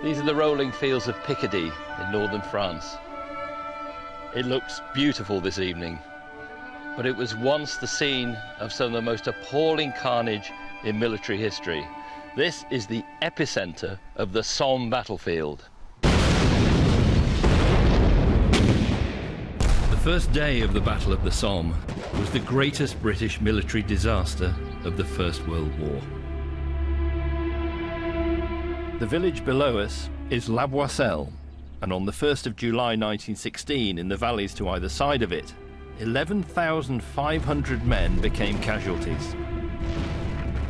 These are the rolling fields of Picardy in northern France. It looks beautiful this evening, but it was once the scene of some of the most appalling carnage in military history. This is the epicenter of the Somme battlefield. The first day of the Battle of the Somme was the greatest British military disaster of the First World War. The village below us is La Boisselle, and on the 1st of July 1916, in the valleys to either side of it, 11,500 men became casualties.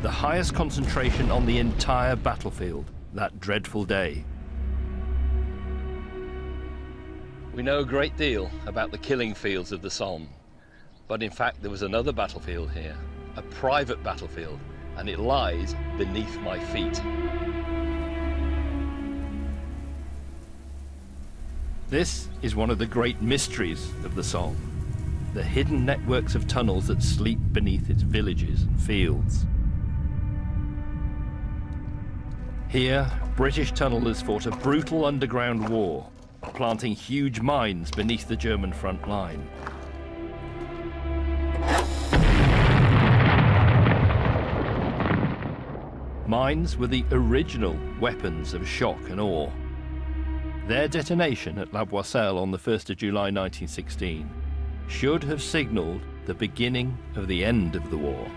The highest concentration on the entire battlefield that dreadful day. We know a great deal about the killing fields of the Somme, but in fact there was another battlefield here, a private battlefield, and it lies beneath my feet. This is one of the great mysteries of the Somme, the hidden networks of tunnels that sleep beneath its villages and fields. Here, British tunnellers fought a brutal underground war, planting huge mines beneath the German front line. Mines were the original weapons of shock and awe. Their detonation at La Boisselle on the 1st of July 1916 should have signalled the beginning of the end of the war.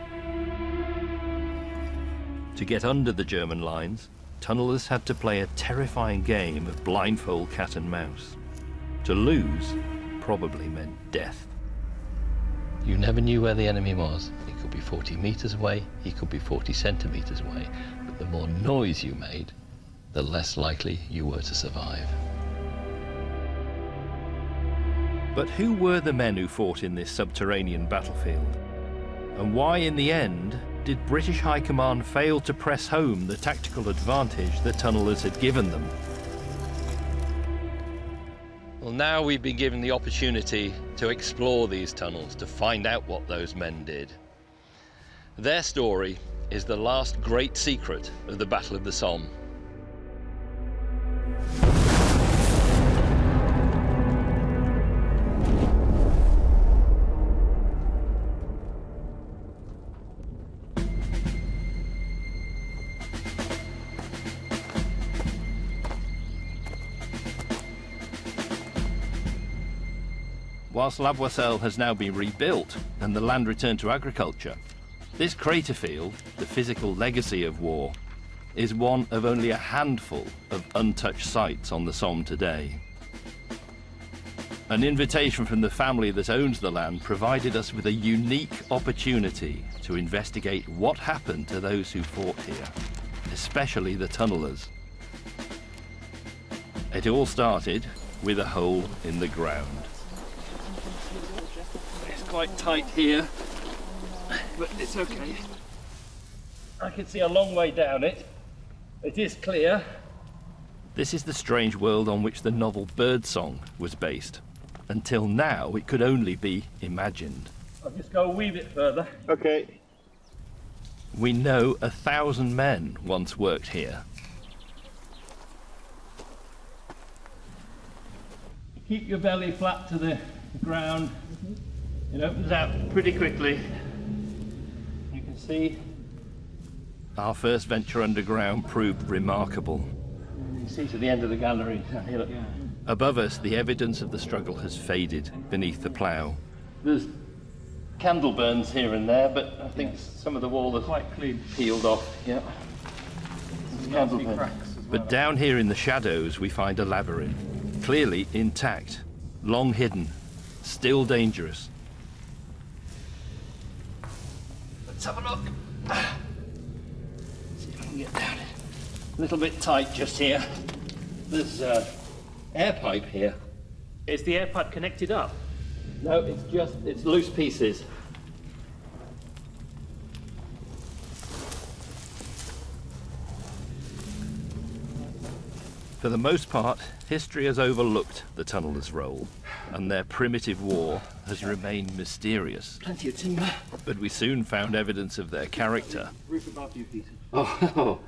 To get under the German lines, tunnellers had to play a terrifying game of blindfold cat and mouse. To lose probably meant death. You never knew where the enemy was. He could be 40 metres away, he could be 40 centimetres away, but the more noise you made, the less likely you were to survive. But who were the men who fought in this subterranean battlefield? And why, in the end, did British High Command fail to press home the tactical advantage that tunnellers had given them? Well, now we've been given the opportunity to explore these tunnels, to find out what those men did. Their story is the last great secret of the Battle of the Somme. Whilst La Boisselle has now been rebuilt and the land returned to agriculture, this crater field, the physical legacy of war, is one of only a handful of untouched sites on the Somme today. An invitation from the family that owns the land provided us with a unique opportunity to investigate what happened to those who fought here, especially the tunnellers. It all started with a hole in the ground. It's quite tight here, but it's okay. I can see a long way down it. It is clear. This is the strange world on which the novel Birdsong was based. Until now, it could only be imagined. I'll just go a wee bit further. Okay. We know 1,000 men once worked here. Keep your belly flat to the ground. It opens out pretty quickly. You can see. Our first venture underground proved remarkable. You can see to the end of the gallery. Here, look. Above us, the evidence of the struggle has faded beneath the plough. There's candle burns here and there, but I think some of the wall is quite clean, peeled off. Yeah. Candle burns. Well. But down here in the shadows, we find a labyrinth, clearly intact, long hidden, still dangerous. Let's have a look. See if I can get down it. A little bit tight just here. There's air pipe here. Is the air pipe connected up? No, it's loose pieces. For the most part, history has overlooked the tunnellers' role, and their primitive war has remained mysterious. Plenty of timber. But we soon found evidence of their character. Roof above you, Peter. Oh,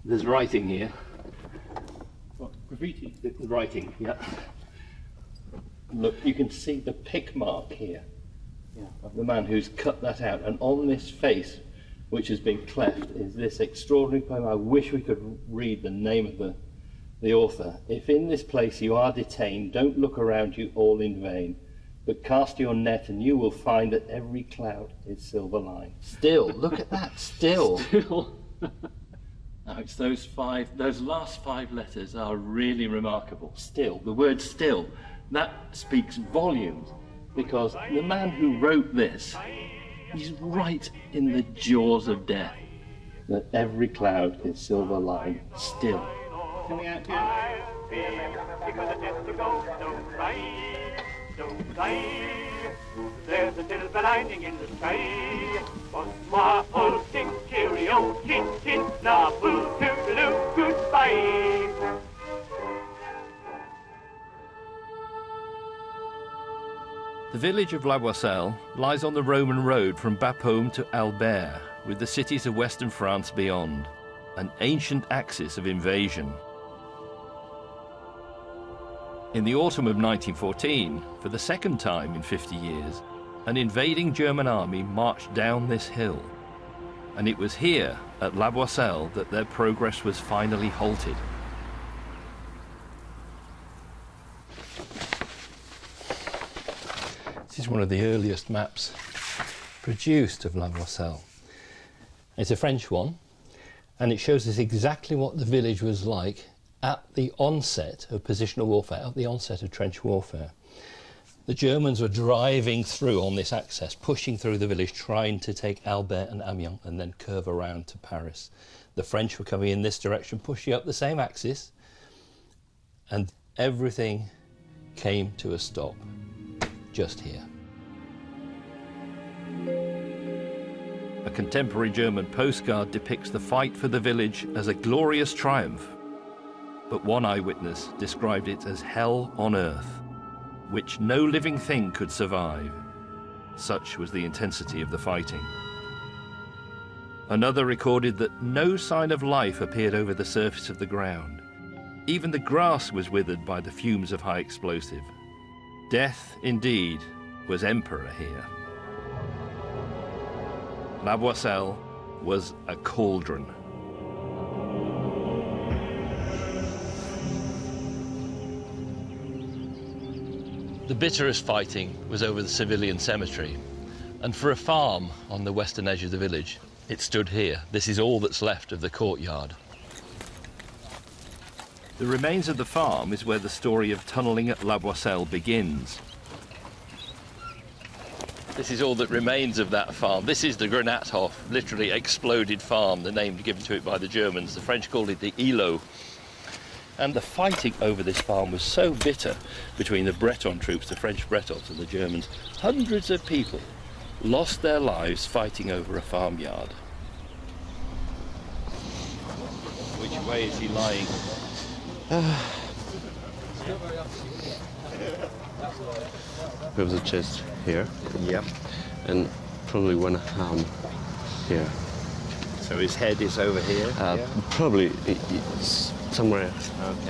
there's writing here. graffiti, the writing, yeah. Look, you can see the pick mark here of the man who's cut that out, and on this face, which has been cleft, is this extraordinary poem. I wish we could read the name of the author. If in this place you are detained, don't look around you all in vain, but cast your net and you will find that every cloud is silver line. Still, look at that, still. Still. No, it's those last 5 letters are really remarkable. Still, the word still, that speaks volumes, because the man who wrote this, he's right in the jaws of death. That every cloud is silver line, still. Coming out don't cry. There's a silver lining in the sky. Bonsoir, old tin, cheerio, chin, chin, nabu, toodaloo, goodbye. The village of La Boisselle lies on the Roman road from Bapaume to Albert, with the cities of western France beyond, an ancient axis of invasion. In the autumn of 1914, for the second time in 50 years, an invading German army marched down this hill, and it was here, at La Boisselle, that their progress was finally halted. This is one of the earliest maps produced of La Boisselle. It's a French one, and it shows us exactly what the village was like at the onset of positional warfare, at the onset of trench warfare. The Germans were driving through on this axis, pushing through the village, trying to take Albert and Amiens and then curve around to Paris. The French were coming in this direction, pushing up the same axis, and everything came to a stop just here. A contemporary German postcard depicts the fight for the village as a glorious triumph, but one eyewitness described it as hell on earth, which no living thing could survive. Such was the intensity of the fighting. Another recorded that no sign of life appeared over the surface of the ground. Even the grass was withered by the fumes of high explosive. Death, indeed, was emperor here. La Boisselle was a cauldron. The bitterest fighting was over the civilian cemetery, and for a farm on the western edge of the village, it stood here. This is all that's left of the courtyard. The remains of the farm is where the story of tunnelling at La Boisselle begins. This is all that remains of that farm. This is the Granathof, literally exploded farm, the name given to it by the Germans. The French called it the Îlot. And the fighting over this farm was so bitter between the Breton troops, the French Bretons and the Germans. Hundreds of people lost their lives fighting over a farmyard. Which way is he lying? We have the chest here. Yep. And probably one ham here. So his head is over here? Probably it's somewhere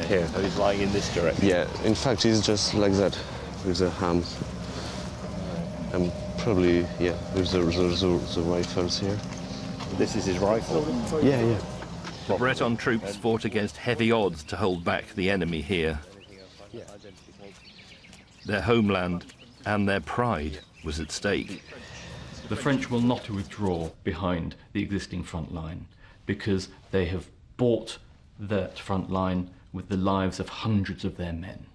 here. So he's lying in this direction? Yeah, in fact he's just like that with the ham. And probably, yeah, with the rifles here. This is his rifle? Yeah, yeah. The Breton troops fought against heavy odds to hold back the enemy here. Their homeland and their pride was at stake. The French will not withdraw behind the existing front line because they have bought that front line with the lives of hundreds of their men.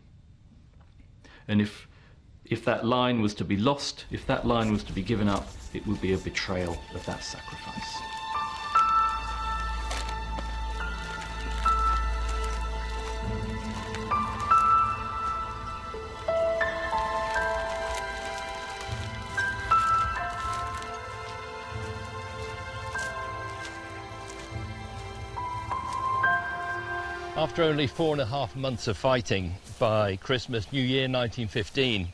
And if that line was to be lost, if that line was to be given up, it would be a betrayal of that sacrifice. After only 4.5 months of fighting, by Christmas, New Year 1915,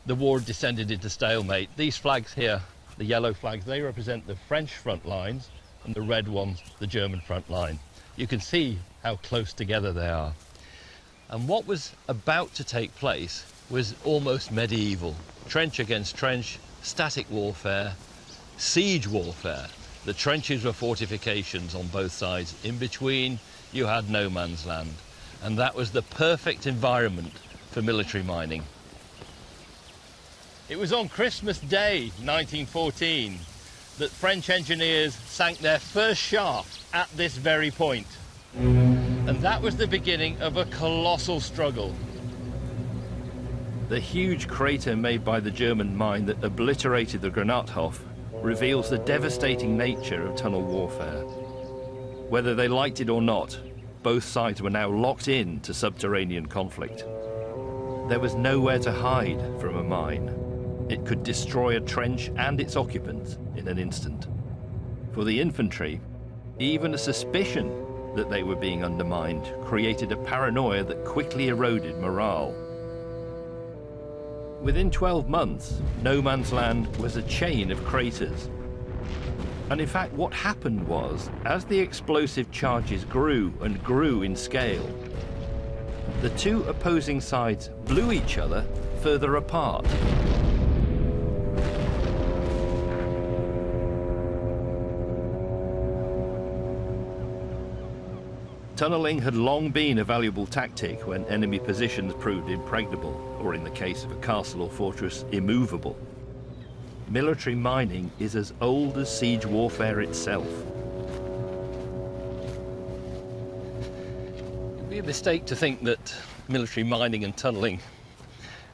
the war descended into stalemate. These flags here, the yellow flags, they represent the French front lines, and the red ones, the German front line. You can see how close together they are. And what was about to take place was almost medieval. Trench against trench, static warfare, siege warfare. The trenches were fortifications on both sides. In between, you had no man's land. And that was the perfect environment for military mining. It was on Christmas Day, 1914, that French engineers sank their first shaft at this very point. And that was the beginning of a colossal struggle. The huge crater made by the German mine that obliterated the Granathof reveals the devastating nature of tunnel warfare. Whether they liked it or not, both sides were now locked in to subterranean conflict. There was nowhere to hide from a mine. It could destroy a trench and its occupants in an instant. For the infantry, even a suspicion that they were being undermined created a paranoia that quickly eroded morale. Within 12 months, no man's land was a chain of craters. And in fact, what happened was, as the explosive charges grew and grew in scale, the two opposing sides blew each other further apart. Tunnelling had long been a valuable tactic when enemy positions proved impregnable, or in the case of a castle or fortress, immovable. Military mining is as old as siege warfare itself. It would be a mistake to think that military mining and tunnelling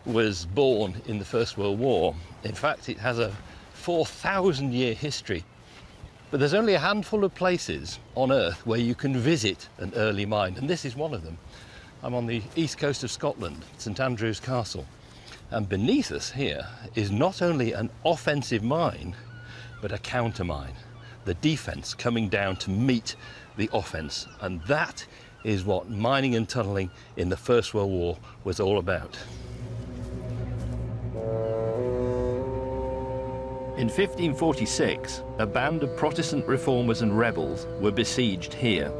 was born in the First World War. In fact, it has a 4,000-year history. But there's only a handful of places on Earth where you can visit an early mine, and this is one of them. I'm on the east coast of Scotland, St Andrews Castle. And beneath us here is not only an offensive mine, but a counter mine. The defence coming down to meet the offence. And that is what mining and tunnelling in the First World War was all about. In 1546, a band of Protestant reformers and rebels were besieged here.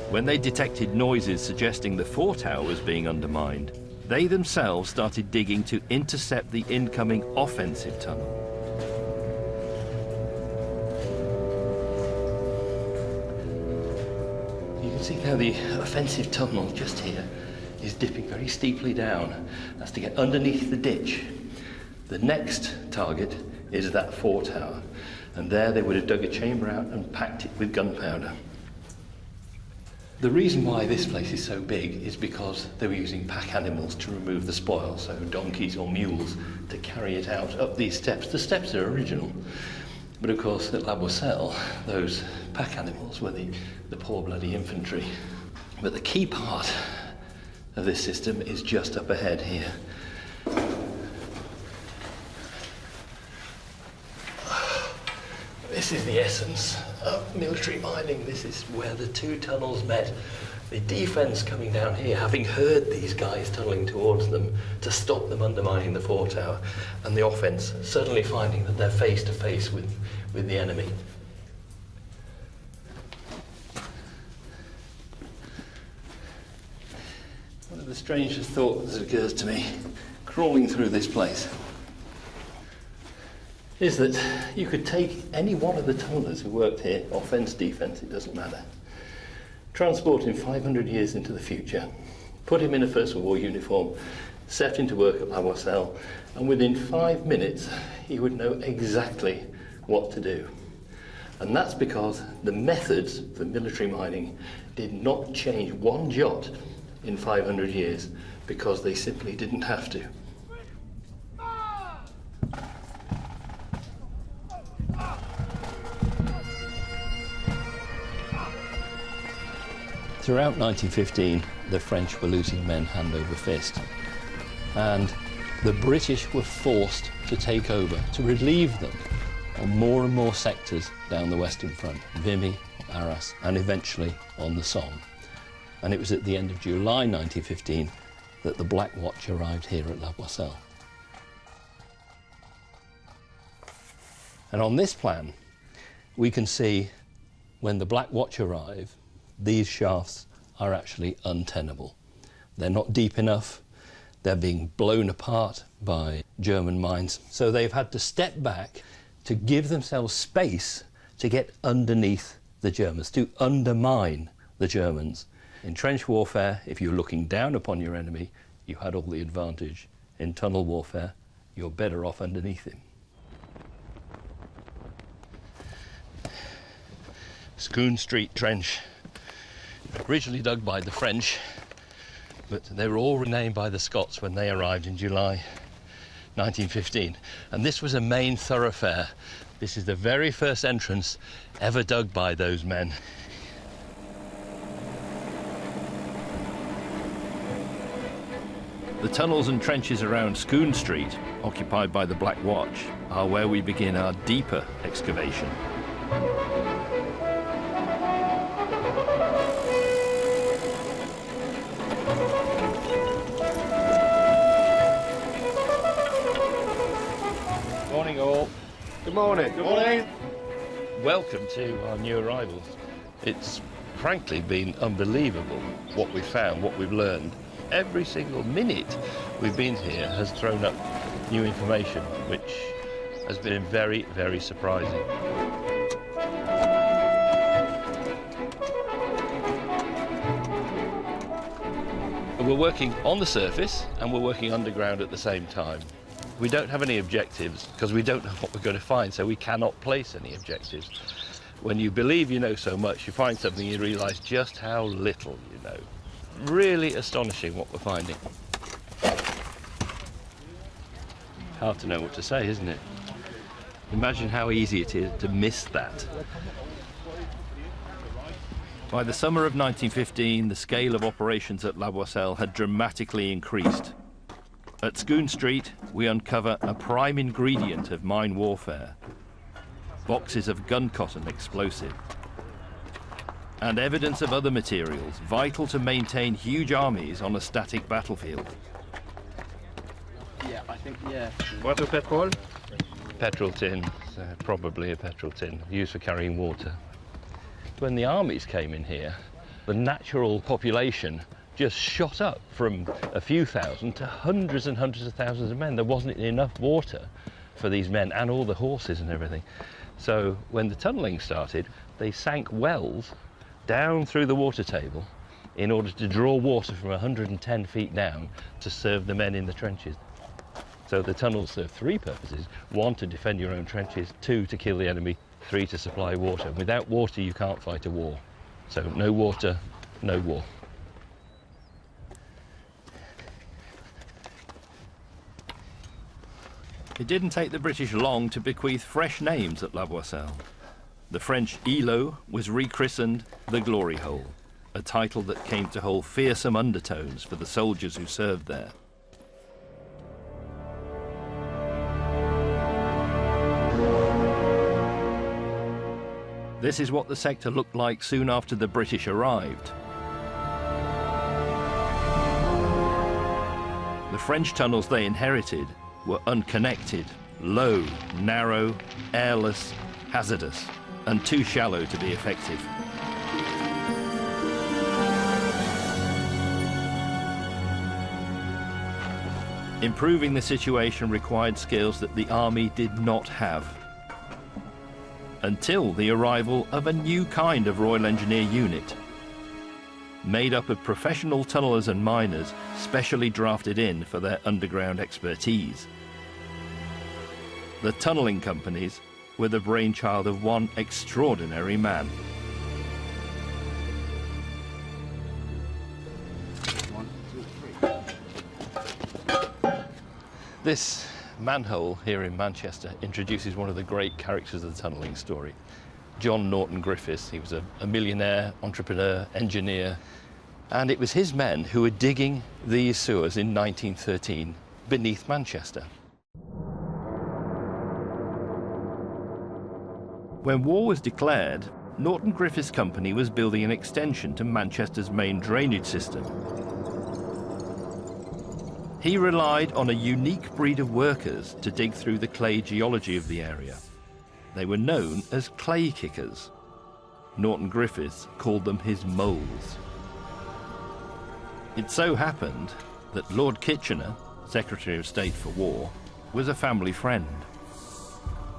When they detected noises suggesting the fort tower was being undermined, they themselves started digging to intercept the incoming offensive tunnel. You can see how the offensive tunnel just here is dipping very steeply down. That's to get underneath the ditch. The next target is that fort tower, and there they would have dug a chamber out and packed it with gunpowder. The reason why this place is so big is because they were using pack animals to remove the spoil, so donkeys or mules to carry it out up these steps. The steps are original, but of course at La Boisselle, those pack animals were the poor bloody infantry. But the key part of this system is just up ahead here. This is the essence of military mining. This is where the two tunnels met. The defence coming down here, having heard these guys tunnelling towards them to stop them undermining the fort tower, and the offence suddenly finding that they're face to face with the enemy. One of the strangest thoughts that occurs to me, crawling through this place, is that you could take any one of the tunnellers who worked here, offence, defence, it doesn't matter, transport him 500 years into the future, put him in a First World War uniform, set him to work at La Boisselle, and within 5 minutes he would know exactly what to do. And that's because the methods for military mining did not change one jot in 500 years, because they simply didn't have to. Throughout 1915, the French were losing men hand over fist, and the British were forced to take over, to relieve them on more and more sectors down the Western Front, Vimy, Arras, and eventually on the Somme. And it was at the end of July 1915 that the Black Watch arrived here at La Boisselle. And on this plan, we can see when the Black Watch arrive, these shafts are actually untenable. They're not deep enough, they're being blown apart by German mines, so they've had to step back to give themselves space to get underneath the Germans, to undermine the Germans. In trench warfare, if you're looking down upon your enemy, you had all the advantage. In tunnel warfare, you're better off underneath him. Schoon Street Trench, originally dug by the French, but they were all renamed by the Scots when they arrived in July 1915. And this was a main thoroughfare. This is the very first entrance ever dug by those men. The tunnels and trenches around Schoon Street, occupied by the Black Watch, are where we begin our deeper excavation. Morning all. Good morning. Good morning. Welcome to our new arrivals. It's frankly been unbelievable what we've found, what we've learned. Every single minute we've been here has thrown up new information, which has been very, very surprising. We're working on the surface and we're working underground at the same time. We don't have any objectives because we don't know what we're going to find, so we cannot place any objectives. When you believe you know so much, you find something, you realise just how little you know. Really astonishing what we're finding. Hard to know what to say, isn't it? Imagine how easy it is to miss that. By the summer of 1915, the scale of operations at La Boisselle had dramatically increased. At Schoon Street, we uncover a prime ingredient of mine warfare: boxes of gun cotton explosive, and evidence of other materials vital to maintain huge armies on a static battlefield. Yeah, I think, yeah. Water petrol? Petrol tin, probably a petrol tin, used for carrying water. When the armies came in here, the natural population just shot up from a few thousand to hundreds and hundreds of thousands of men. There wasn't enough water for these men and all the horses and everything. So when the tunnelling started, they sank wells down through the water table in order to draw water from 110 feet down to serve the men in the trenches. So the tunnels serve three purposes: one, to defend your own trenches; two, to kill the enemy; three, to supply water. Without water, you can't fight a war. So no water, no war. It didn't take the British long to bequeath fresh names at La Boisselle. The French îlot was rechristened the Glory Hole, a title that came to hold fearsome undertones for the soldiers who served there. This is what the sector looked like soon after the British arrived. The French tunnels they inherited were unconnected, low, narrow, airless, hazardous, and too shallow to be effective. Improving the situation required skills that the army did not have, until the arrival of a new kind of Royal Engineer unit, made up of professional tunnellers and miners specially drafted in for their underground expertise. The tunnelling companies were the brainchild of one extraordinary man. This manhole here in Manchester introduces one of the great characters of the tunnelling story, John Norton Griffiths. He was a millionaire, entrepreneur, engineer, and it was his men who were digging these sewers in 1913 beneath Manchester. When war was declared, Norton Griffiths' company was building an extension to Manchester's main drainage system. He relied on a unique breed of workers to dig through the clay geology of the area. They were known as clay kickers. Norton Griffiths called them his moles. It so happened that Lord Kitchener, Secretary of State for War, was a family friend.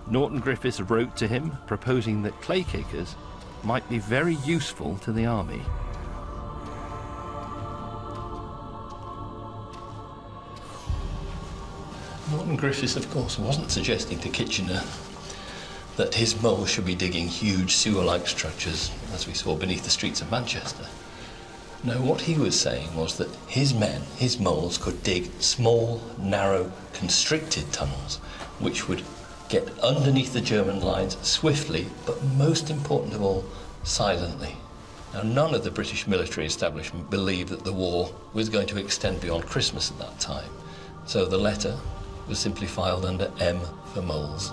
Norton Griffiths wrote to him proposing that clay kickers might be very useful to the army. Norton Griffiths, of course, wasn't suggesting to Kitchener that his moles should be digging huge sewer-like structures, as we saw beneath the streets of Manchester. No, what he was saying was that his men, his moles, could dig small, narrow, constricted tunnels, which would get underneath the German lines swiftly, but most important of all, silently. Now, none of the British military establishment believed that the war was going to extend beyond Christmas at that time, so the letter was simply filed under M for moles.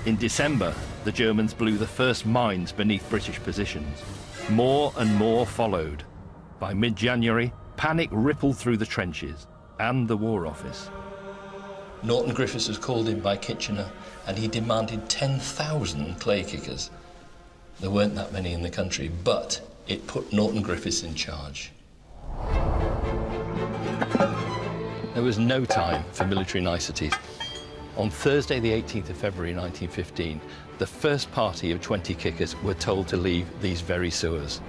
In December, the Germans blew the first mines beneath British positions. More and more followed. By mid-January, panic rippled through the trenches and the War Office. Norton Griffiths was called in by Kitchener and he demanded 10,000 clay kickers. There weren't that many in the country, but it put Norton Griffiths in charge. There was no time for military niceties. On Thursday, the 18th of February 1915, the first party of 20 kickers were told to leave these very sewers.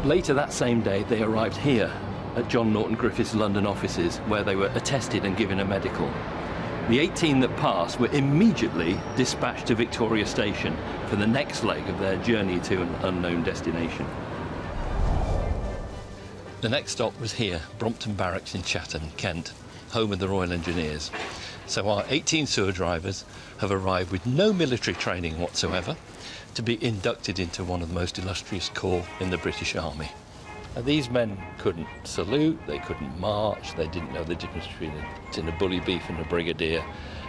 Later that same day, they arrived here at John Norton Griffiths' London offices, where they were attested and given a medical. The 18 that passed were immediately dispatched to Victoria Station for the next leg of their journey to an unknown destination. The next stop was here, Brompton Barracks in Chatham, Kent, home of the Royal Engineers. So our 18 sewer drivers have arrived with no military training whatsoever to be inducted into one of the most illustrious corps in the British Army. Now, these men couldn't salute, they couldn't march, they didn't know the difference between a tin of bully beef and a brigadier,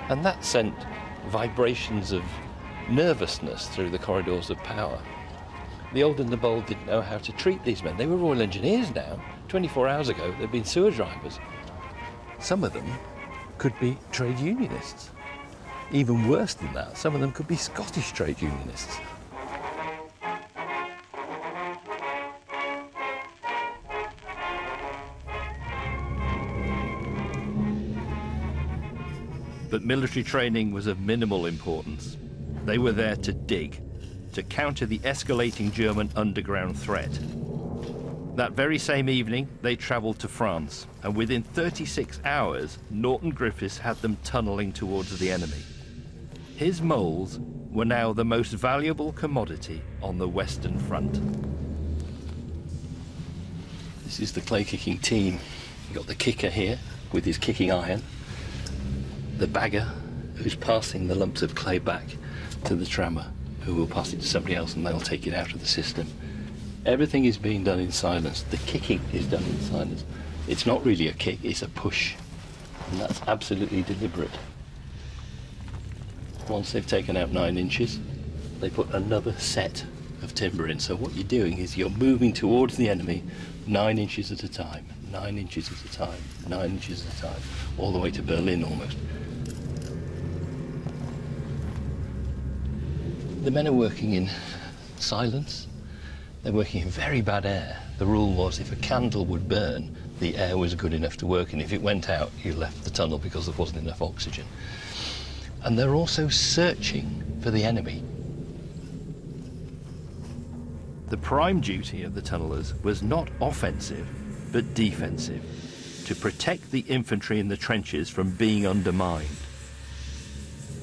and that sent vibrations of nervousness through the corridors of power. The old and the bold didn't know how to treat these men. They were Royal Engineers now. 24 hours ago, they'd been sewer drivers. Some of them could be trade unionists. Even worse than that, some of them could be Scottish trade unionists. But military training was of minimal importance. They were there to dig, to counter the escalating German underground threat. That very same evening, they travelled to France, and within 36 hours, Norton Griffiths had them tunnelling towards the enemy. His moles were now the most valuable commodity on the Western Front. This is the clay kicking team. You've got the kicker here with his kicking iron, the bagger who's passing the lumps of clay back to the trammer, who will pass it to somebody else and they'll take it out of the system. Everything is being done in silence. The kicking is done in silence. It's not really a kick, it's a push. And that's absolutely deliberate. Once they've taken out 9 inches, they put another set of timber in. So what you're doing is you're moving towards the enemy 9 inches at a time, 9 inches at a time, 9 inches at a time, all the way to Berlin almost. The men are working in silence. They're working in very bad air. The rule was if a candle would burn, the air was good enough to work, and if it went out, you left the tunnel because there wasn't enough oxygen. And they're also searching for the enemy. The prime duty of the tunnellers was not offensive, but defensive, to protect the infantry in the trenches from being undermined.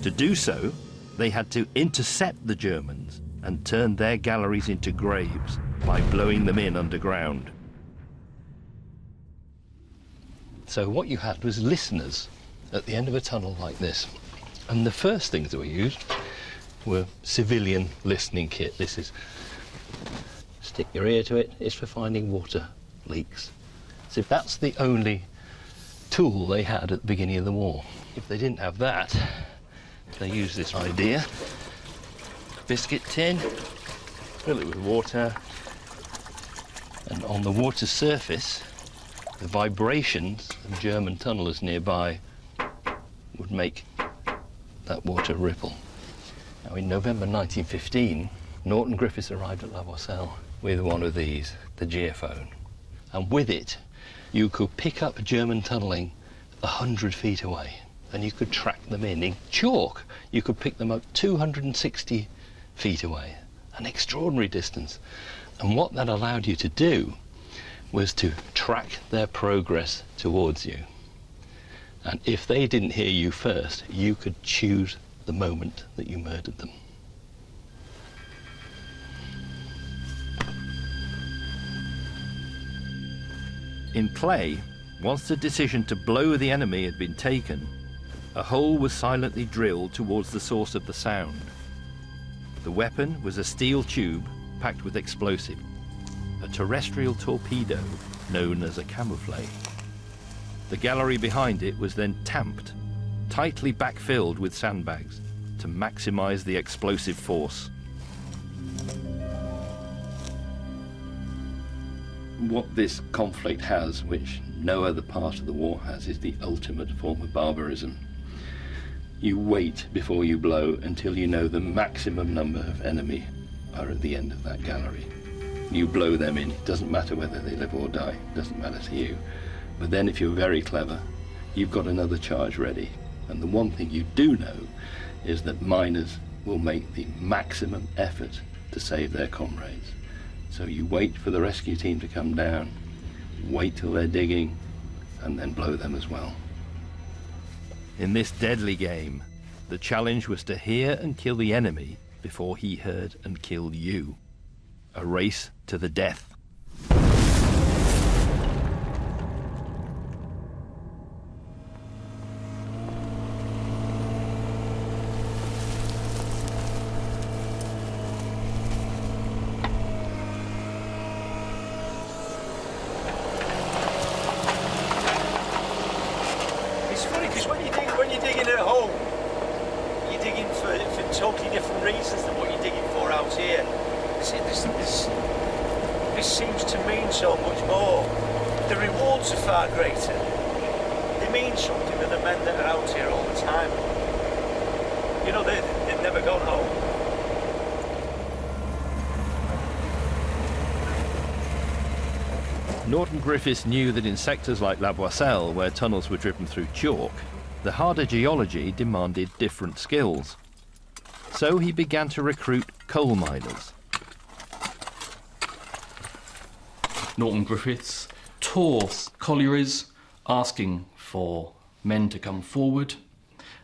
To do so, they had to intercept the Germans and turn their galleries into graves by blowing them in underground. So what you had was listeners at the end of a tunnel like this. And the first things that were used were civilian listening kit. This is, stick your ear to it, it's for finding water leaks. So that's the only tool they had at the beginning of the war. If they didn't have that, they used this idea. Biscuit tin, fill it with water, and on the water surface, the vibrations of German tunnellers nearby would make that water ripple. Now in November 1915, Norton Griffiths arrived at La Boisselle with one of these, the geophone. And with it, you could pick up German tunnelling 100 feet away, and you could track them in chalk. You could pick them up 260 feet away, an extraordinary distance. And what that allowed you to do was to track their progress towards you. And if they didn't hear you first, you could choose the moment that you murdered them. In play, once the decision to blow the enemy had been taken, a hole was silently drilled towards the source of the sound. The weapon was a steel tube packed with explosive, a terrestrial torpedo known as a camouflage. The gallery behind it was then tamped, tightly backfilled with sandbags to maximize the explosive force. What this conflict has, which no other part of the war has, is the ultimate form of barbarism. You wait before you blow until you know the maximum number of enemy are at the end of that gallery. You blow them in. It doesn't matter whether they live or die. It doesn't matter to you. But then if you're very clever, you've got another charge ready. And the one thing you do know is that miners will make the maximum effort to save their comrades. So you wait for the rescue team to come down, wait till they're digging, and then blow them as well. In this deadly game, the challenge was to hear and kill the enemy before he heard and killed you. A race to the death. It's funny because when you're digging at home, you're digging for totally different reasons than what you're digging for out here. See, this seems to mean so much more. The rewards are far greater. They mean something to the men that are out here all the time. You know, they've never gone home. Norton Griffiths knew that in sectors like La Boisselle, where tunnels were driven through chalk, the harder geology demanded different skills. So he began to recruit coal miners. Norton Griffiths tours collieries asking for men to come forward,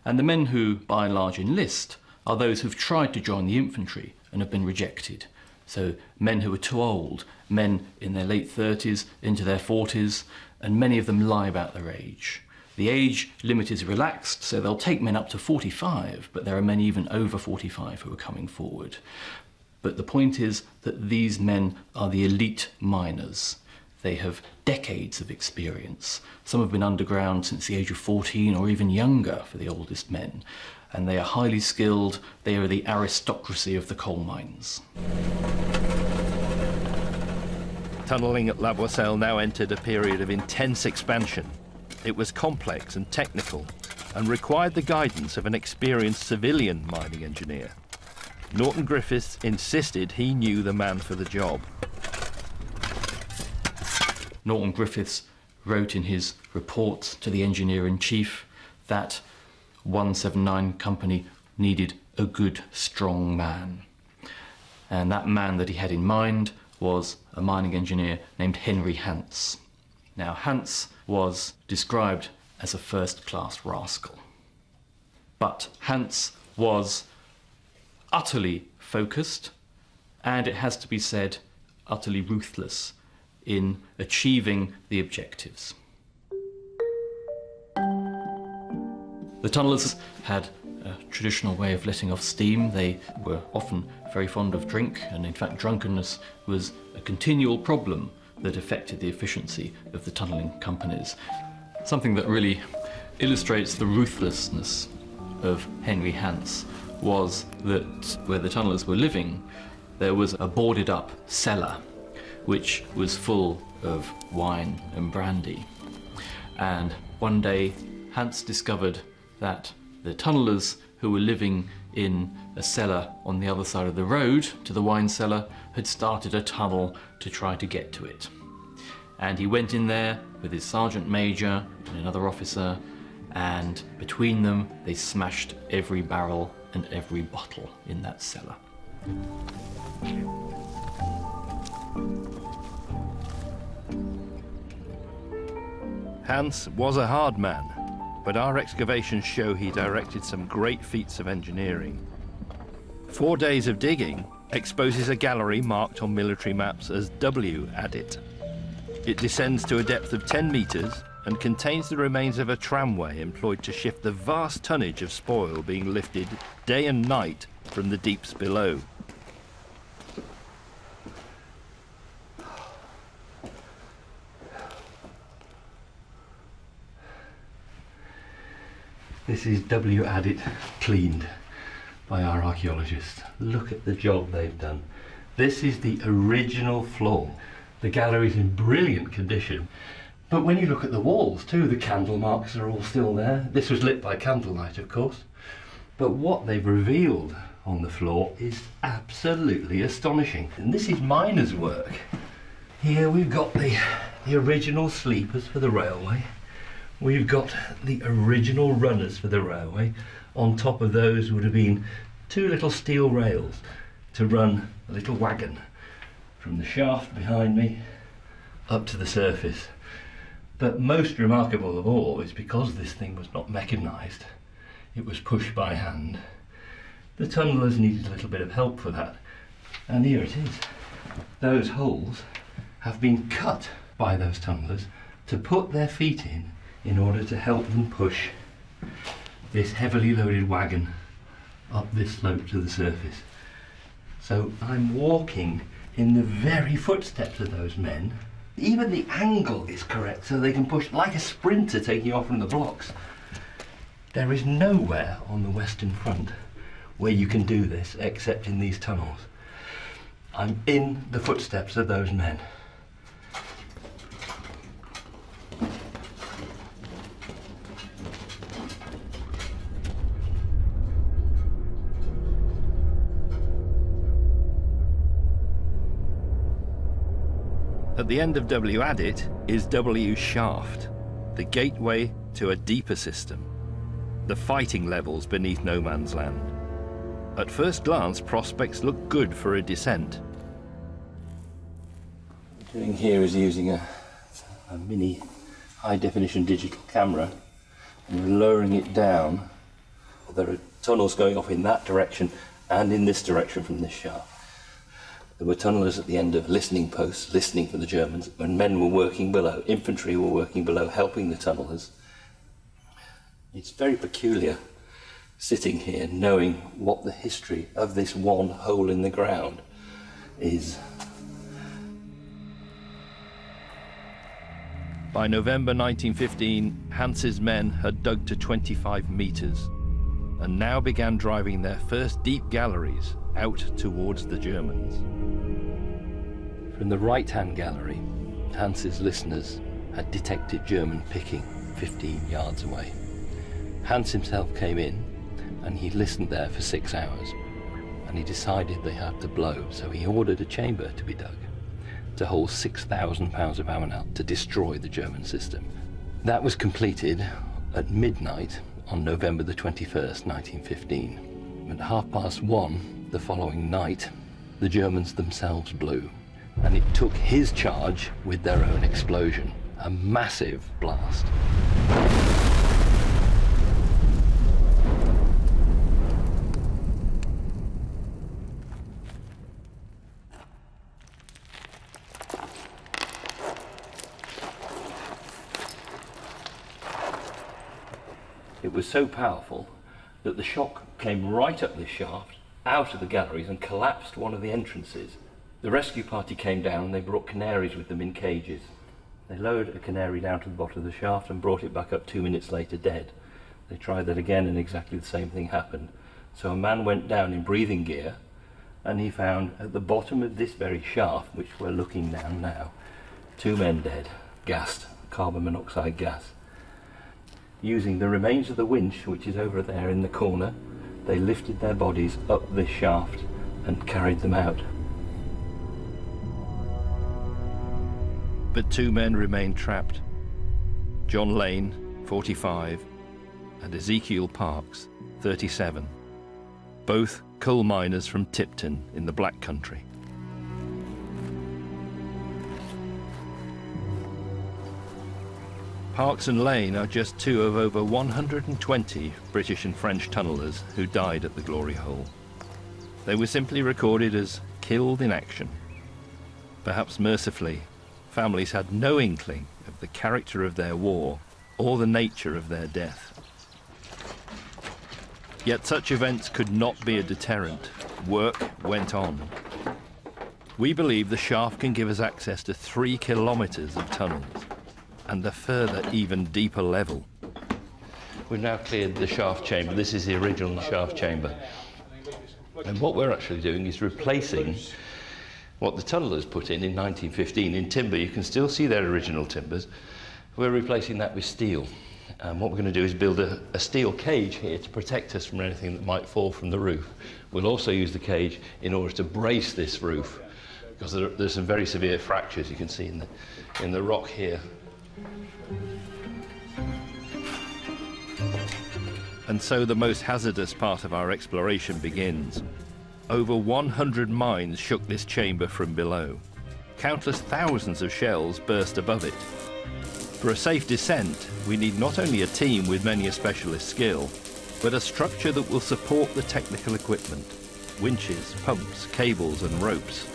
and the men who by and large enlist are those who've tried to join the infantry and have been rejected. So men who are too old, men in their late 30s into their 40s, and many of them lie about their age. The age limit is relaxed, so they'll take men up to 45, but there are men even over 45 who are coming forward. But the point is that these men are the elite miners. They have decades of experience. Some have been underground since the age of 14 or even younger for the oldest men. And they are highly skilled. They are the aristocracy of the coal mines. Tunnelling at La Boisselle now entered a period of intense expansion. It was complex and technical and required the guidance of an experienced civilian mining engineer. Norton Griffiths insisted he knew the man for the job. Norton Griffiths wrote in his report to the engineer-in-chief that 179 Company needed a good, strong man. And that man that he had in mind was a mining engineer named Henry Hantz. Now, Hantz was described as a first-class rascal. But Hantz was utterly focused, and it has to be said, utterly ruthless in achieving the objectives. The tunnellers had a traditional way of letting off steam. They were often very fond of drink, and in fact drunkenness was a continual problem that affected the efficiency of the tunnelling companies. Something that really illustrates the ruthlessness of Henry Hantz was that where the tunnellers were living, there was a boarded up cellar which was full of wine and brandy. And one day Hantz discovered that the tunnellers who were living in a cellar on the other side of the road to the wine cellar had started a tunnel to try to get to it. And he went in there with his sergeant major and another officer, and between them they smashed every barrel and every bottle in that cellar. Hans was a hard man, but our excavations show he directed some great feats of engineering. 4 days of digging exposes a gallery marked on military maps as W Adit. It descends to a depth of 10 metres and contains the remains of a tramway employed to shift the vast tonnage of spoil being lifted day and night from the deeps below. This is W Adit cleaned by our archaeologists. Look at the job they've done. This is the original floor. The gallery's in brilliant condition. But when you look at the walls too, the candle marks are all still there. This was lit by candlelight, of course. But what they've revealed on the floor is absolutely astonishing. And this is miners' work. Here we've got the original sleepers for the railway. We've got the original runners for the railway. On top of those would have been 2 little steel rails to run a little wagon from the shaft behind me up to the surface. But most remarkable of all is because this thing was not mechanised, it was pushed by hand. The tunnellers needed a little bit of help for that. And here it is. Those holes have been cut by those tunnellers to put their feet in order to help them push this heavily loaded wagon up this slope to the surface. So I'm walking in the very footsteps of those men. Even the angle is correct so they can push like a sprinter taking off from the blocks. There is nowhere on the Western Front where you can do this except in these tunnels. I'm in the footsteps of those men. At the end of W Adit is W Shaft, the gateway to a deeper system, the fighting levels beneath no man's land. At first glance, prospects look good for a descent. What we're doing here is using a mini high-definition digital camera, and we're lowering it down. There are tunnels going off in that direction and in this direction from this shaft. There were tunnellers at the end of listening posts, listening for the Germans, and men were working below, infantry were working below, helping the tunnellers. It's very peculiar sitting here knowing what the history of this one hole in the ground is. By November 1915, Hans's men had dug to 25 metres and now began driving their first deep galleries out towards the Germans. From the right-hand gallery, Hans's listeners had detected German picking 15 yards away. Hans himself came in and he listened there for 6 hours, and he decided they had to blow, so he ordered a chamber to be dug to hold 6,000 pounds of ammunition to destroy the German system. That was completed at midnight on November the 21st, 1915. At 1:30 the following night, the Germans themselves blew, and it took his charge with their own explosion, a massive blast. It was so powerful that the shock came right up this shaft, out of the galleries, and collapsed one of the entrances. The rescue party came down and they brought canaries with them in cages. They lowered a canary down to the bottom of the shaft and brought it back up 2 minutes later dead. They tried that again and exactly the same thing happened. So a man went down in breathing gear and he found at the bottom of this very shaft, which we're looking down now, 2 men dead, gassed, carbon monoxide gas. Using the remains of the winch, which is over there in the corner, they lifted their bodies up this shaft and carried them out. But two men remained trapped. John Lane, 45, and Ezekiel Parks, 37, both coal miners from Tipton in the Black Country. Parks and Lane are just two of over 120 British and French tunnellers who died at the Glory Hole. They were simply recorded as killed in action. Perhaps mercifully, families had no inkling of the character of their war or the nature of their death. Yet such events could not be a deterrent. Work went on. We believe the shaft can give us access to 3 kilometres of tunnels and a further, even deeper level. We've now cleared the shaft chamber. This is the original shaft chamber. And what we're actually doing is replacing what the tunnellers put in 1915 in timber. You can still see their original timbers. We're replacing that with steel. And what we're going to do is build a steel cage here to protect us from anything that might fall from the roof. We'll also use the cage in order to brace this roof, because there's some very severe fractures you can see in the rock here. And so the most hazardous part of our exploration begins. Over 100 mines shook this chamber from below. Countless thousands of shells burst above it. For a safe descent, we need not only a team with many a specialist skill, but a structure that will support the technical equipment: winches, pumps, cables and ropes.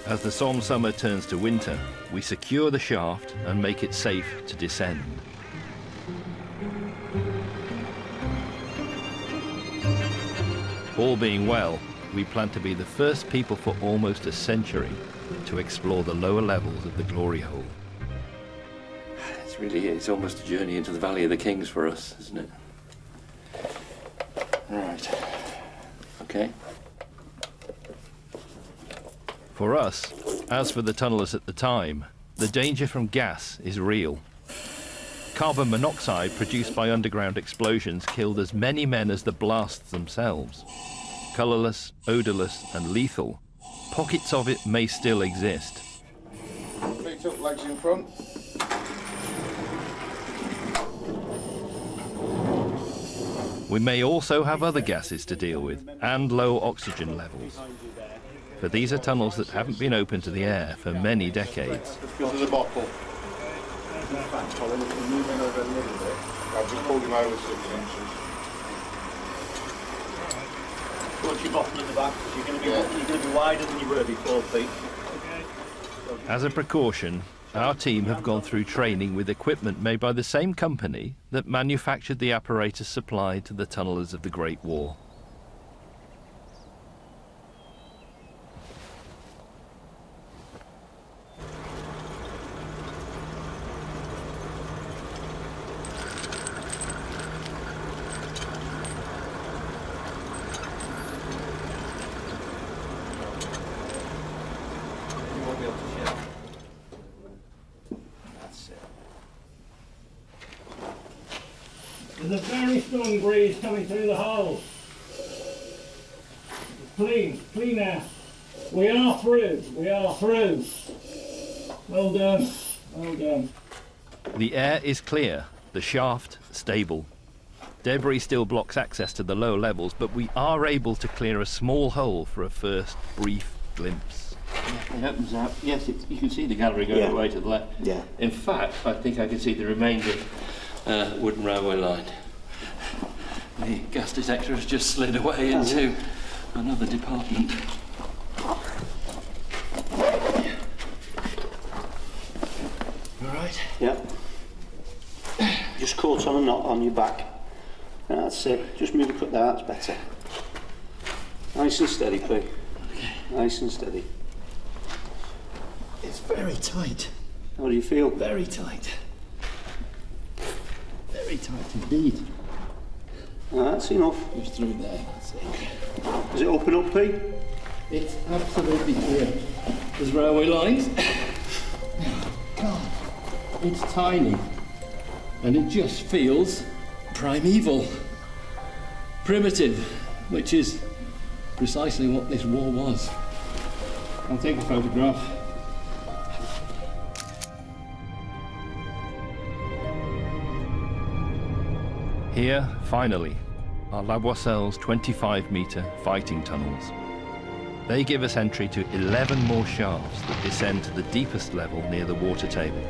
As the Somme summer turns to winter, we secure the shaft and make it safe to descend. All being well, we plan to be the first people for almost a century to explore the lower levels of the Glory Hole. It's almost a journey into the Valley of the Kings for us, isn't it? Right. Okay. For us, as for the tunnellers at the time, the danger from gas is real. Carbon monoxide produced by underground explosions killed as many men as the blasts themselves. Colourless, odourless and lethal, pockets of it may still exist. Feet up, legs in front. We may also have other gases to deal with, and low oxygen levels. But these are tunnels that haven't been open to the air for many decades. Because of the bottle. Moving over a little bit. I've just pulled him over 6 inches. Watch your bottom at the back, because you're going to be wider than you were before, Pete. As a precaution, our team have gone through training with equipment made by the same company that manufactured the apparatus supplied to the tunnellers of the Great War. There's a very strong breeze coming through the hole. Clean air. We are through. Well done. The air is clear, the shaft stable. Debris still blocks access to the lower levels, but we are able to clear a small hole for a first brief glimpse. It opens out. Yes, you can see the gallery going away to the left. Yeah. In fact, I think I can see the remainder wooden railway line. The gas detector has just slid away into another department. All right? Yeah. Just caught on a knot on your back. That's it. Just move it up there, that's better. Nice and steady, Pete. Okay. Nice and steady. It's very tight. How do you feel? Very tight. Very tight indeed. That's enough. Just through there, that's it. Does it open up, Pete? It's absolutely clear. There's railway lines. Come on. It's tiny, and it just feels primeval, primitive, which is precisely what this wall was. I'll take a photograph. Here, finally, are La Boisselle's 25-metre fighting tunnels. They give us entry to 11 more shafts that descend to the deepest level near the water table.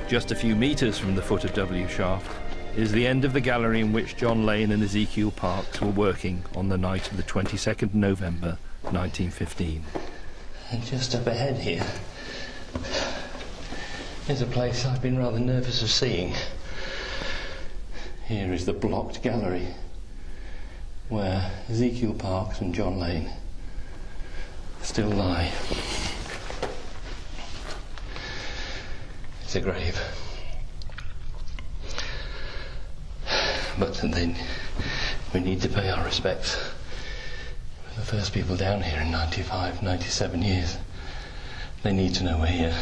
Just a few metres from the foot of W shaft is the end of the gallery in which John Lane and Ezekiel Parks were working on the night of the 22nd November 1915. And just up ahead here is a place I've been rather nervous of seeing. Here is the blocked gallery where Ezekiel Parks and John Lane still lie. It's a grave. But then we need to pay our respects. We're the first people down here in 95, 97 years. They need to know we're here.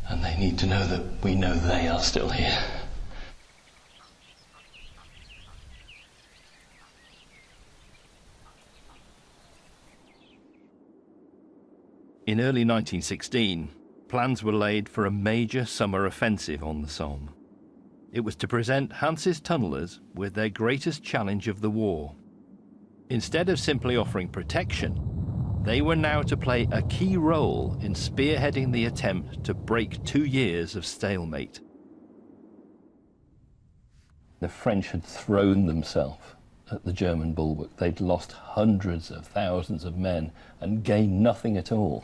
And they need to know that we know they are still here. In early 1916, plans were laid for a major summer offensive on the Somme. It was to present Hanse's tunnellers with their greatest challenge of the war. Instead of simply offering protection, they were now to play a key role in spearheading the attempt to break 2 years of stalemate. The French had thrown themselves at the German bulwark. They'd lost hundreds of thousands of men and gained nothing at all.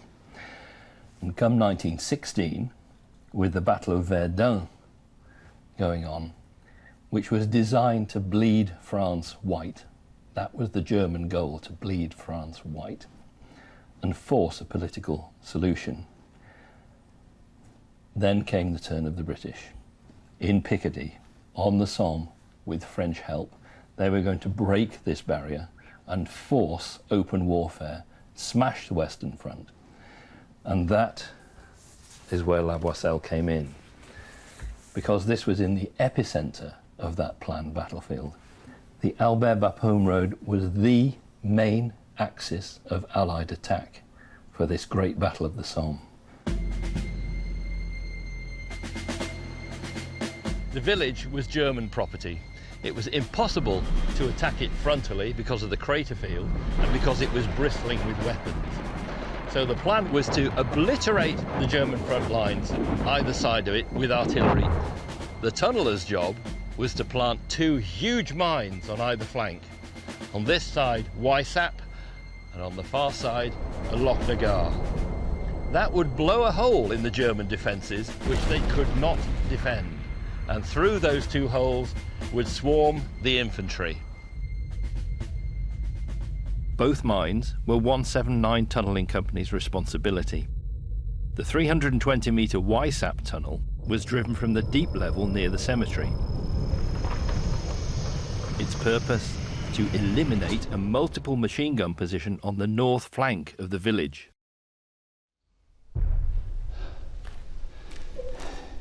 And come 1916, with the Battle of Verdun going on, which was designed to bleed France white. That was the German goal, to bleed France white and force a political solution. Then came the turn of the British. In Picardy, on the Somme, with French help, they were going to break this barrier and force open warfare, smash the Western Front. And that is where La Boisselle came in, because this was in the epicenter of that planned battlefield. The Albert Bapaume Road was the main axis of Allied attack for this great Battle of the Somme. The village was German property. It was impossible to attack it frontally because of the crater field and because it was bristling with weapons. So the plan was to obliterate the German front lines either side of it with artillery. The tunnellers' job was to plant 2 huge mines on either flank. On this side, Boisselle, and on the far side, Loch de Gare. That would blow a hole in the German defences, which they could not defend. And through those 2 holes would swarm the infantry. Both mines were 179 Tunnelling Company's responsibility. The 320-metre Boisselle tunnel was driven from the deep level near the cemetery. Its purpose, to eliminate a multiple machine gun position on the north flank of the village.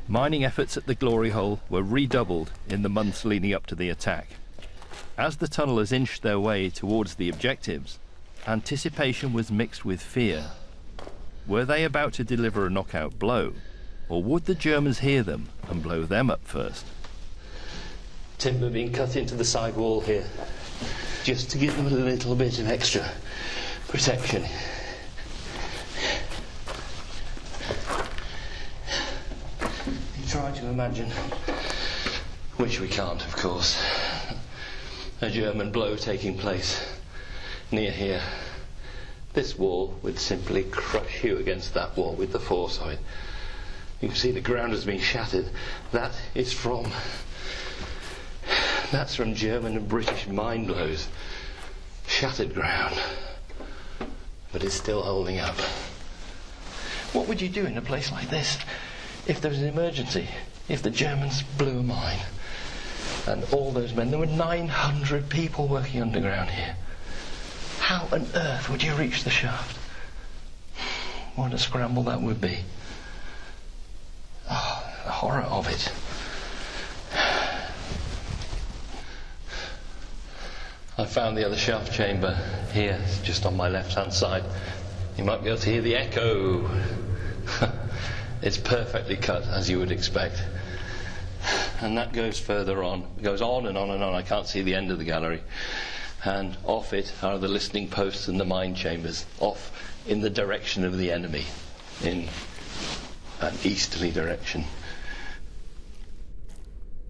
Mining efforts at the Glory Hole were redoubled in the months leading up to the attack. As the tunnellers inched their way towards the objectives, anticipation was mixed with fear. Were they about to deliver a knockout blow, or would the Germans hear them and blow them up first? Timber being cut into the side wall here, just to give them a little bit of extra protection. You try to imagine, which we can't, of course, a German blow taking place near here. This wall would simply crush you against that wall with the force of it. You can see the ground has been shattered. That's from German and British mine blows. Shattered ground. But it's still holding up. What would you do in a place like this if there was an emergency? If the Germans blew a mine? And all those men, there were 900 people working underground here. How on earth would you reach the shaft? What a scramble that would be. Oh, the horror of it. I found the other shaft chamber here, just on my left-hand side. You might be able to hear the echo. It's perfectly cut, as you would expect. And that goes further on. It goes on and on and on. I can't see the end of the gallery. And off it are the listening posts and the mine chambers, off in the direction of the enemy, in an easterly direction.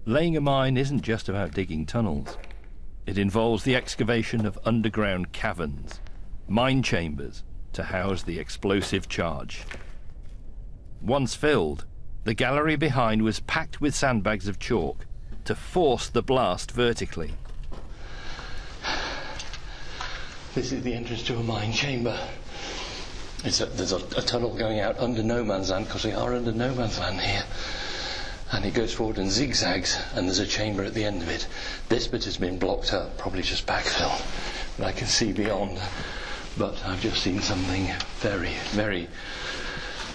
Laying a mine isn't just about digging tunnels. It involves the excavation of underground caverns, mine chambers, to house the explosive charge. Once filled, the gallery behind was packed with sandbags of chalk to force the blast vertically. This is the entrance to a mine chamber. There's a tunnel going out under no man's land, because we are under no man's land here. And it goes forward and zigzags, and there's a chamber at the end of it. This bit has been blocked up, probably just backfill, and I can see beyond. But I've just seen something very, very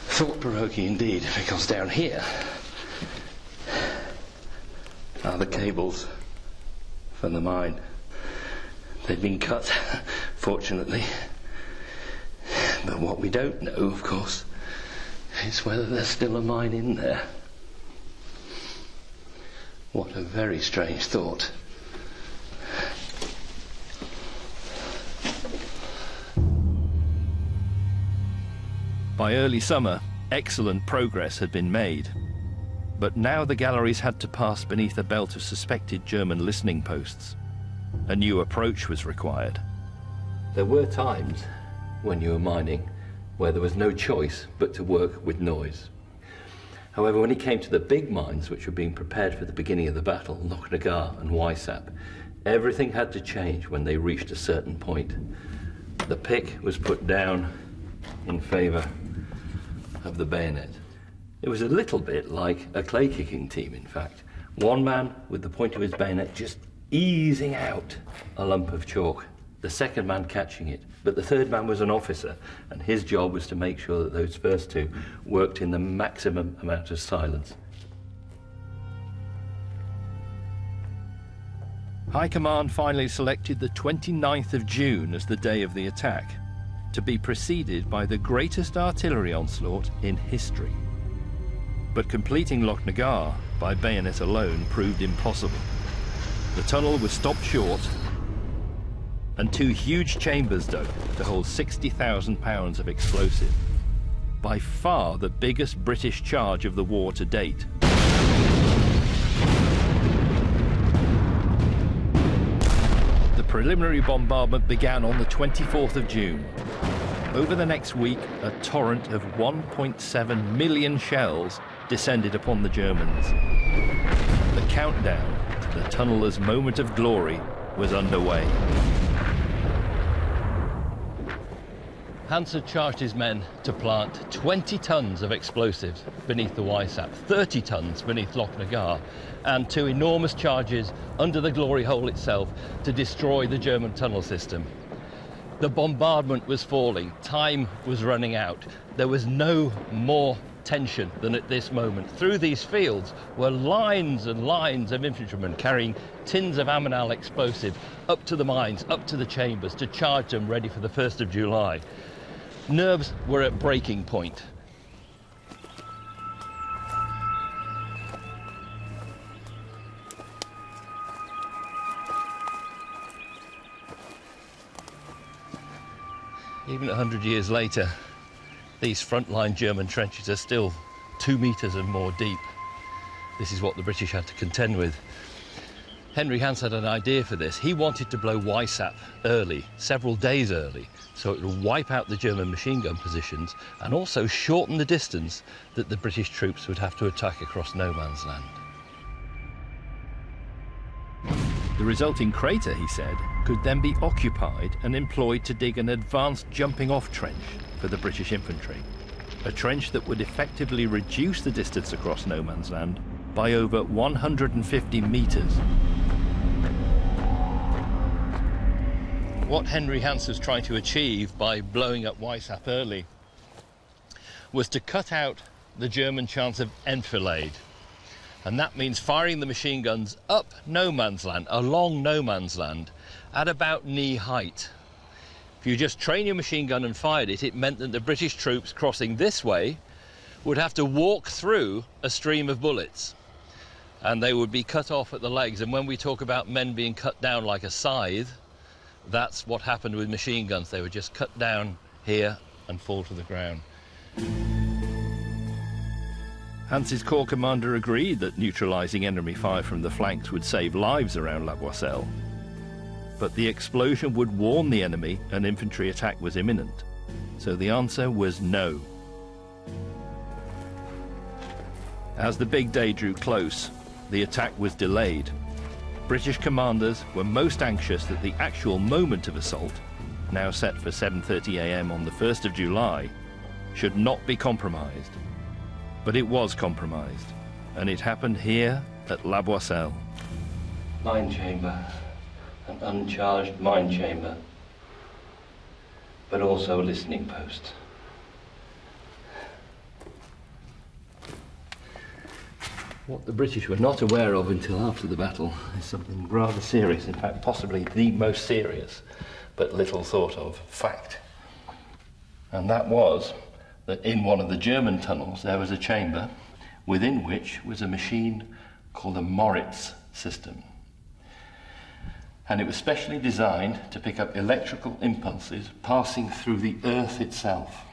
thought-provoking indeed, because down here are the cables for the mine. They've been cut, fortunately. But what we don't know, of course, is whether there's still a mine in there. What a very strange thought. By early summer, excellent progress had been made. But now the galleries had to pass beneath a belt of suspected German listening posts. A new approach was required. There were times when you were mining where there was no choice but to work with noise. However, when it came to the big mines which were being prepared for the beginning of the battle, Lochnagar and Weissap, everything had to change when they reached a certain point. The pick was put down in favour of the bayonet. It was a little bit like a clay kicking team, in fact. One man with the point of his bayonet just easing out a lump of chalk, the second man catching it. But the third man was an officer, and his job was to make sure that those first two worked in the maximum amount of silence. High Command finally selected the 29th of June as the day of the attack, to be preceded by the greatest artillery onslaught in history. But completing Lochnagar by bayonet alone proved impossible. The tunnel was stopped short, and two huge chambers dug to hold 60,000 pounds of explosive. By far the biggest British charge of the war to date. The preliminary bombardment began on the 24th of June. Over the next week, a torrent of 1.7 million shells descended upon the Germans. The countdown to the tunneler's moment of glory was underway. Hans had charged his men to plant 20 tons of explosives beneath the Weissap, 30 tons beneath Lochnagar, and two enormous charges under the glory hole itself to destroy the German tunnel system. The bombardment was falling, time was running out. There was no more tension than at this moment. Through these fields were lines and lines of infantrymen carrying tins of Aminal explosive up to the mines, up to the chambers, to charge them ready for the 1st of July. Nerves were at breaking point. Even 100 years later, these frontline German trenches are still 2 metres and more deep. This is what the British had to contend with. Henry Hans had an idea for this. He wanted to blow Weissap early, several days early, so it would wipe out the German machine gun positions and also shorten the distance that the British troops would have to attack across no man's land. The resulting crater, he said, could then be occupied and employed to dig an advanced jumping-off trench for the British infantry. A trench that would effectively reduce the distance across no man's land by over 150 metres. What Henry Hans was trying to achieve by blowing up Weissap early was to cut out the German chance of enfilade. And that means firing the machine guns up no man's land, along no man's land, at about knee height. If you just train your machine gun and fired it, it meant that the British troops crossing this way would have to walk through a stream of bullets, and they would be cut off at the legs. And when we talk about men being cut down like a scythe, that's what happened with machine guns. They were just cut down here and fall to the ground. Hans's corps commander agreed that neutralising enemy fire from the flanks would save lives around La Boisselle. But the explosion would warn the enemy an infantry attack was imminent. So the answer was no. As the big day drew close, the attack was delayed. British commanders were most anxious that the actual moment of assault, now set for 7:30 a.m. on the 1st of July, should not be compromised. But it was compromised, and it happened here at La Boisselle. Mine chamber, an uncharged mine chamber, but also a listening post. What the British were not aware of until after the battle is something rather serious, in fact possibly the most serious, but little thought of fact. And that was that in one of the German tunnels there was a chamber within which was a machine called a Moritz system. And it was specially designed to pick up electrical impulses passing through the earth itself,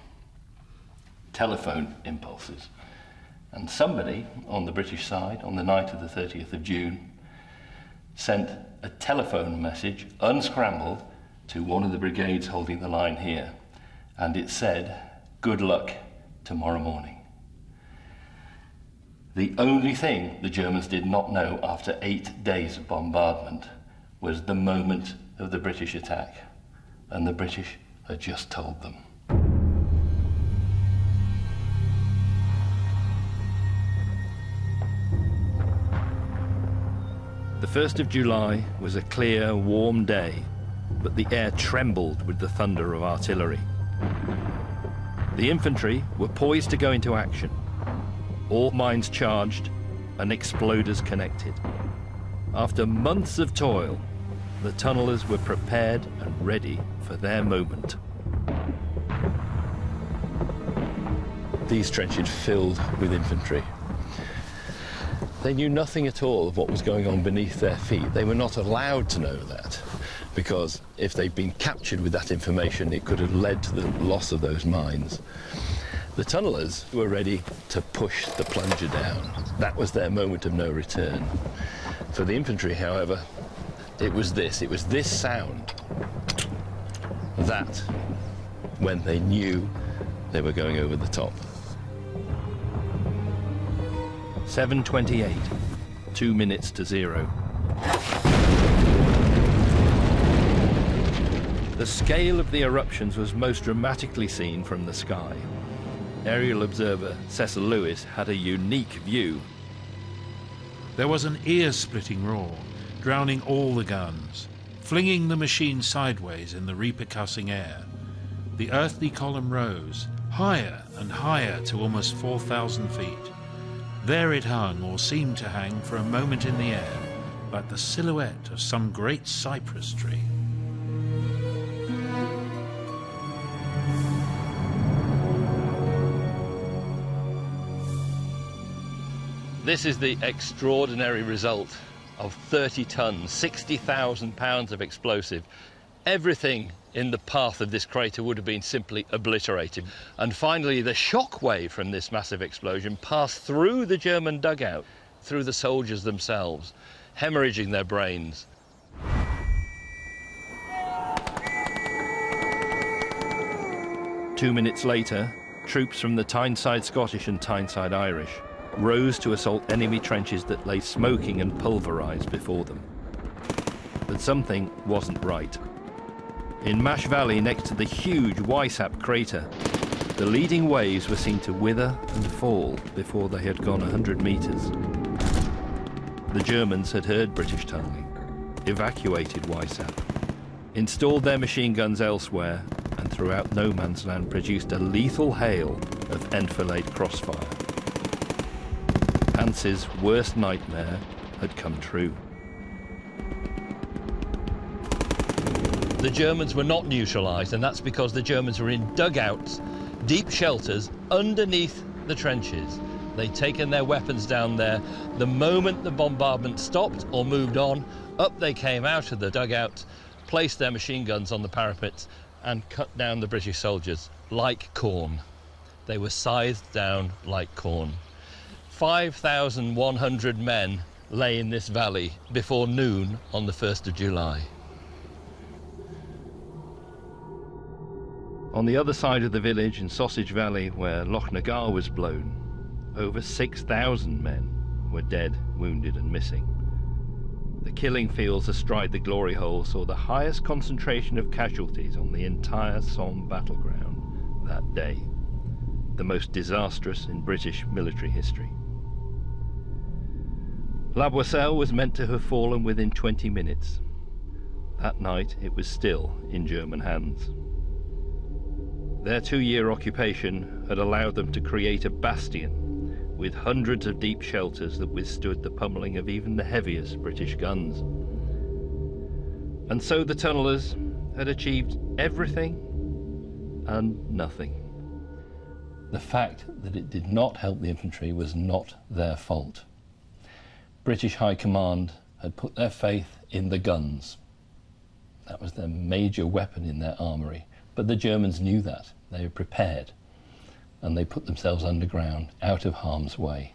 telephone impulses. And somebody on the British side, on the night of the 30th of June, sent a telephone message, unscrambled, to one of the brigades holding the line here. And it said, "Good luck tomorrow morning." The only thing the Germans did not know after 8 days of bombardment was the moment of the British attack. And the British had just told them. The 1st of July was a clear, warm day, but the air trembled with the thunder of artillery. The infantry were poised to go into action, all mines charged and exploders connected. After months of toil, the tunnellers were prepared and ready for their moment. These trenches filled with infantry. They knew nothing at all of what was going on beneath their feet. They were not allowed to know that, because if they'd been captured with that information, it could have led to the loss of those mines. The tunnellers were ready to push the plunger down. That was their moment of no return. For the infantry, however, it was this sound that, when they knew they were going over the top. 7:28, 2 minutes to 0. The scale of the eruptions was most dramatically seen from the sky. Aerial observer Cecil Lewis had a unique view. There was an ear-splitting roar, drowning all the guns, flinging the machine sideways in the repercussing air. The earthly column rose, higher and higher to almost 4,000 feet. There it hung, or seemed to hang, for a moment in the air, like the silhouette of some great cypress tree. This is the extraordinary result of 30 tons, 60,000 pounds of explosive. Everything in the path of this crater would have been simply obliterated. And finally, the shock wave from this massive explosion passed through the German dugout, through the soldiers themselves, hemorrhaging their brains. Two minutes later, troops from the Tyneside Scottish and Tyneside Irish rose to assault enemy trenches that lay smoking and pulverised before them. But something wasn't right. In Mash Valley, next to the huge Weissap crater, the leading waves were seen to wither and fall before they had gone 100 metres. The Germans had heard British tunnelling, evacuated Weissap, installed their machine guns elsewhere, and throughout no man's land produced a lethal hail of enfilade crossfire. Hans's worst nightmare had come true. The Germans were not neutralised, and that's because the Germans were in dugouts, deep shelters underneath the trenches. They'd taken their weapons down there. The moment the bombardment stopped or moved on, up they came out of the dugouts, placed their machine guns on the parapets and cut down the British soldiers like corn. They were scythed down like corn. 5,100 men lay in this valley before noon on the 1st of July. On the other side of the village in Sausage Valley, where Loch Nagar was blown, over 6,000 men were dead, wounded and missing. The killing fields astride the Glory Hole saw the highest concentration of casualties on the entire Somme battleground that day, the most disastrous in British military history. La Boisselle was meant to have fallen within 20 minutes. That night it was still in German hands. Their 2-year occupation had allowed them to create a bastion with hundreds of deep shelters that withstood the pummeling of even the heaviest British guns. And so the tunnellers had achieved everything and nothing. The fact that it did not help the infantry was not their fault. British High Command had put their faith in the guns. That was their major weapon in their armoury. But the Germans knew that. They were prepared. And they put themselves underground, out of harm's way.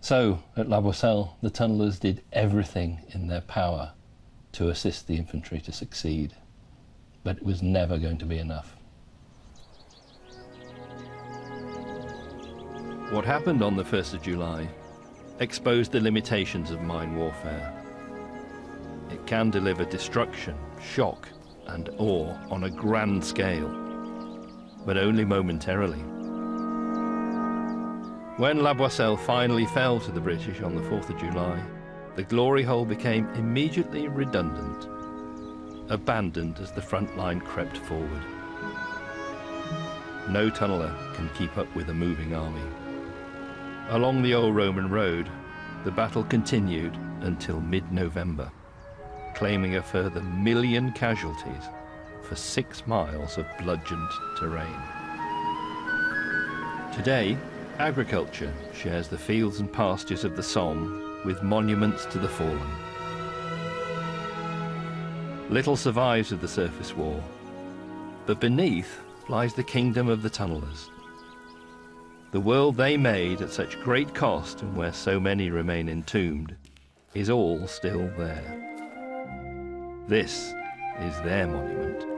So, at La Boisselle, the tunnellers did everything in their power to assist the infantry to succeed. But it was never going to be enough. What happened on the 1st of July exposed the limitations of mine warfare. It can deliver destruction, shock, and awe on a grand scale, but only momentarily. When La Boisselle finally fell to the British on the 4th of July, the Glory Hole became immediately redundant, abandoned as the front line crept forward. No tunneler can keep up with a moving army. Along the old Roman road, the battle continued until mid-November, claiming a further 1 million casualties for 6 miles of bludgeoned terrain. Today, agriculture shares the fields and pastures of the Somme with monuments to the fallen. Little survives of the surface war, but beneath lies the kingdom of the tunnellers. The world they made at such great cost and where so many remain entombed is all still there. This is their monument.